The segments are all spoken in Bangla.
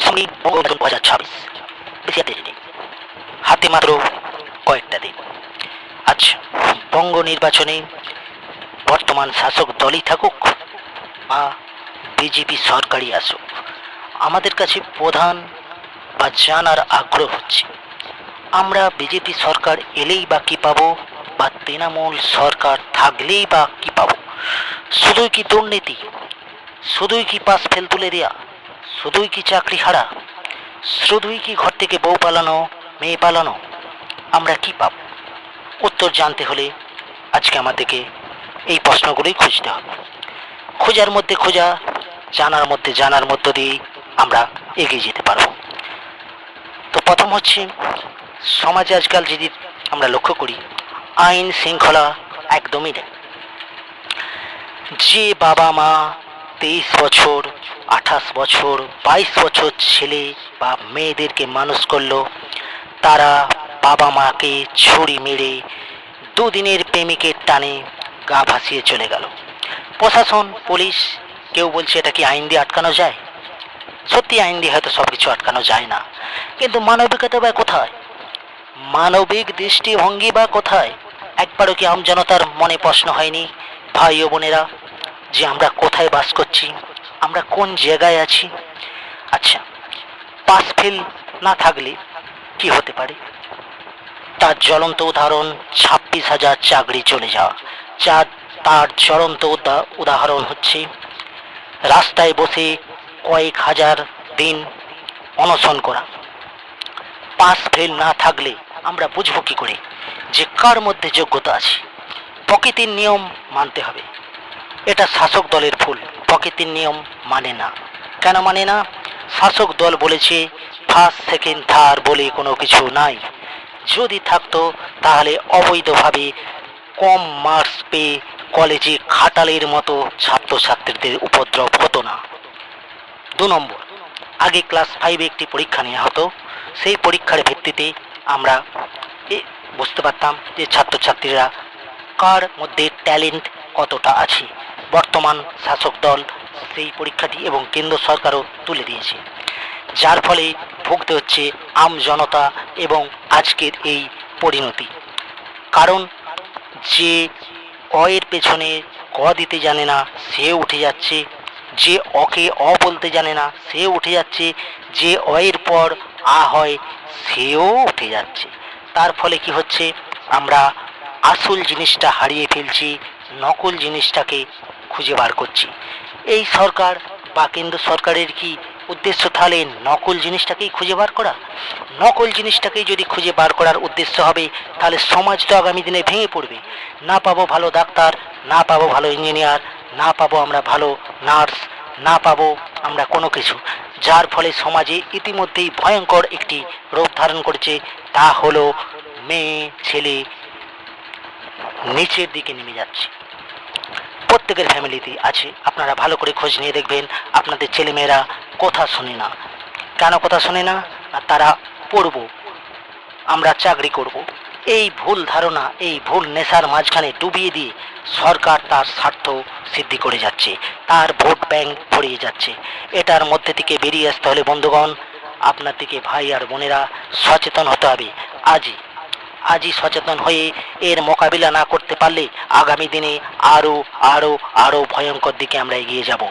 সঙ্গে 2026 বেশি হাতে নেই, হাতে মাত্র কয়েকটা দিন। আচ্ছা, বঙ্গ নির্বাচনে বর্তমান শাসক দলই থাকুক বা বিজেপি সরকারই আসুক, আমাদের কাছে প্রধান বা জানার আগ্রহ হচ্ছে আমরা বিজেপি সরকার এলেই বা কি পাবো, বা তৃণমূল সরকার থাকলেই বা কি পাবো? শুধুই কি দুর্নীতি, শুধুই কি পাস ফেল তুলে দেয়া, শুধুই কি চাকরি হারা, শুধুই কি ঘর থেকে বউ পালানো, মেয়ে পালানো? আমরা কি পাব? উত্তর জানতে হলে আজকে আমাদেরকে এই প্রশ্নগুলোই খুঁজতে হবে। খোঁজার মধ্যে খোঁজা, জানার মধ্যে জানার মধ্য দিয়ে আমরা এগিয়ে যেতে পারব। তো প্রথম হচ্ছে, সমাজে আজকাল যদি আমরা লক্ষ্য করি, আইন শৃঙ্খলা একদমই নেই। যে বাবা মা 23 বছর, 28 বছর, 22 বছর ছেলে বা মেয়েদেরকে মানুষ করলো, তারা বাবা মাকে ছুরি মেরে দুদিনের প্রেমিকের টানে গা ভাসিয়ে চলে গেল। প্রশাসন, পুলিশ, কেউ বলছে এটা কি আইন দিয়ে আটকানো যায়? সত্যি আইন দিয়ে হয়তো সবকিছু আটকানো যায় না, কিন্তু মানবিকতা বা কোথায়? মানবিক দৃষ্টিভঙ্গি বা কোথায়? একবারও কি আমজনতার মনে প্রশ্ন হয়নি, ভাই ও বোনেরা, যে আমরা কোথায় বাস করছি, আমরা কোন জায়গায় আছি? আচ্ছা, পাস ফেল না থাকলে কি হতে পারে? তার জ্বলন্ত উদাহরণ 26,000 চাকরি চলে যাওয়া। তার জ্বলন্ত উদাহরণ হচ্ছে রাস্তায় বসে কয়েক হাজার দিন অনশন করা। পাস ফেল না থাকলে আমরা বুঝবো কি করে যে কার মধ্যে যোগ্যতা আছে? প্রকৃতির নিয়ম মানতে হবে। এটা শাসক দলের ভুল, প্রকৃতির নিয়ম মানে না। কেন মানে না? শাসক দল বলেছে ফার্স্ট সেকেন্ড থার্ড বলে কোনো কিছু নাই। যদি থাকতো তাহলে অবৈধভাবে কম মার্কস পেয়ে কলেজে খাটালের মতো ছাত্রছাত্রীদের উপদ্রব হতো না। 2 নম্বর, আগে ক্লাস 5-এ একটি পরীক্ষা নেওয়া হতো। সেই পরীক্ষার ভিত্তিতে আমরা বুঝতে পারতাম যে ছাত্রছাত্রীরা কার মধ্যে ট্যালেন্ট কতটা আছে। বর্তমান শাসক দল সেই পরীক্ষাটি এবং কেন্দ্র সরকারও তুলে দিয়েছে, যার ফলে ভুগতে হচ্ছে আম জনতা এবং আজকের এই পরিণতি। কারণ যে অয়ের পেছনে ক দিতে জানে না সে উঠে যাচ্ছে, যে অকে অ বলতে জানে না সে উঠে যাচ্ছে, যে অয়ের পর আ হয় সেও উঠে যাচ্ছে। তার ফলে কি হচ্ছে? আমরা আসল জিনিসটা হারিয়ে ফেলছি, নকল জিনিসটাকে খুঁজে বার করছি। এই সরকার বা কেন্দ্র সরকারের কি উদ্দেশ্য তাহলে নকল জিনিসটাকেই খুঁজে বার করা? নকল জিনিসটাকেই যদি খুঁজে বার করার উদ্দেশ্য হবে, তাহলে সমাজ তো আগামী দিনে ভেঙে পড়বে। না পাবো ভালো ডাক্তার, না পাবো ভালো ইঞ্জিনিয়ার, না পাবো আমরা ভালো নার্স, না পাবো আমরা কোনো কিছু। যার ফলে সমাজে ইতিমধ্যেই ভয়ঙ্কর একটি রূপ ধারণ করেছে, তা হলো মেয়ে ছেলে নিচের দিকে নেমে যাচ্ছে। প্রত্যেকের ফ্যামিলিতে আছে, আপনারা ভালো করে খোঁজ নিয়ে দেখবেন আপনাদের ছেলেমেয়েরা কথা শোনে না। কেন কথা শোনে না? তারা পড়ব, আমরা চাকরি করব, এই ভুল ধারণা, এই ভুল নেশার মাঝখানে ডুবিয়ে দিয়ে সরকার তার স্বার্থ সিদ্ধি করে যাচ্ছে, তার ভোট ব্যাংক ভরিয়ে যাচ্ছে। এটার মধ্যে থেকে বেরিয়ে আসতে হলে বন্ধুগণ, আপনার থেকে ভাই আর বোনেরা সচেতন হতে হবে। আজই সচেতন হয়ে এর মোকাবিলা না করতে পারলে আগামী দিনে আরো আরো আরো ভয়ঙ্কর দিকে আমরা এগিয়ে যাব।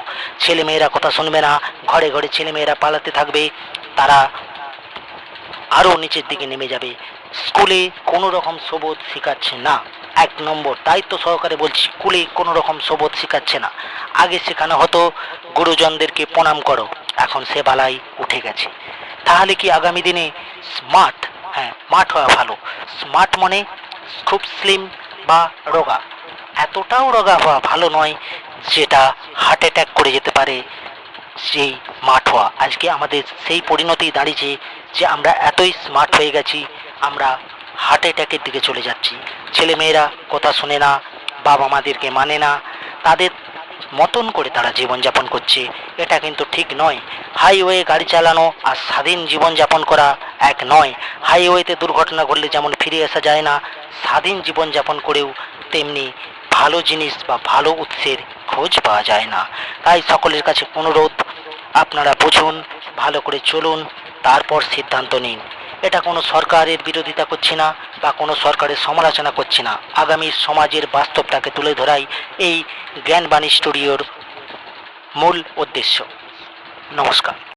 ছেলেমেয়েরা কথা শুনবে না, ঘরে ঘরে ছেলেমেয়েরা পালাতে থাকবে, তারা আরো নিচের দিকে নেমে যাবে। স্কুলে কোনো রকম সবোধ শেখাচ্ছে না। 1 নম্বর দায়িত্ব সহকারে বলছি, স্কুলে কোনো রকম সবোধ শেখাচ্ছে না। আগে শেখানো হতো গুরুজনদেরকে প্রণাম করো, এখন সে বালাই উঠে গেছে। তাহলে কি আগামী দিনে স্মার্ট, হ্যাঁ স্মার্ট হওয়া ভালো, স্মার্ট মানে খুব স্লিম বা রোগা, এতটাও রোগা হওয়া ভালো নয় যেটা হার্ট অ্যাটাক করে যেতে পারে, সেই স্মার্ট হওয়া। আজকে আমাদের সেই পরিণতি দাঁড়িয়েছে যে আমরা এতই স্মার্ট হয়ে গেছি, আমরা হার্ট অ্যাটাকের দিকে চলে যাচ্ছি। ছেলেমেয়েরা কথা শোনে না, বাবা মাদেরকে মানে না, তাদের মতন করে তারা জীবনযাপন করছে। এটা কিন্তু ঠিক নয়। হাইওয়ে গাড়ি চালানো আর স্বাধীন জীবনযাপন করা এক নয়। হাইওয়েতে দুর্ঘটনা ঘটলে যেমন ফিরে আসা যায় না, স্বাধীন জীবনযাপন করেও তেমনি ভালো জিনিস বা ভালো উৎসের খোঁজ পাওয়া যায় না। তাই সকলের কাছে অনুরোধ, আপনারা বুঝুন, ভালো করে চলুন, তারপর সিদ্ধান্ত নিন। এটা কোনো সরকারের বিরোধিতা করছি না বা কোনো সরকারের সমালোচনা করছি না, আগামী সমাজের বাস্তবটাকে তুলে ধরাই এই জ্ঞানবাণী স্টুডিওর মূল উদ্দেশ্য। নমস্কার।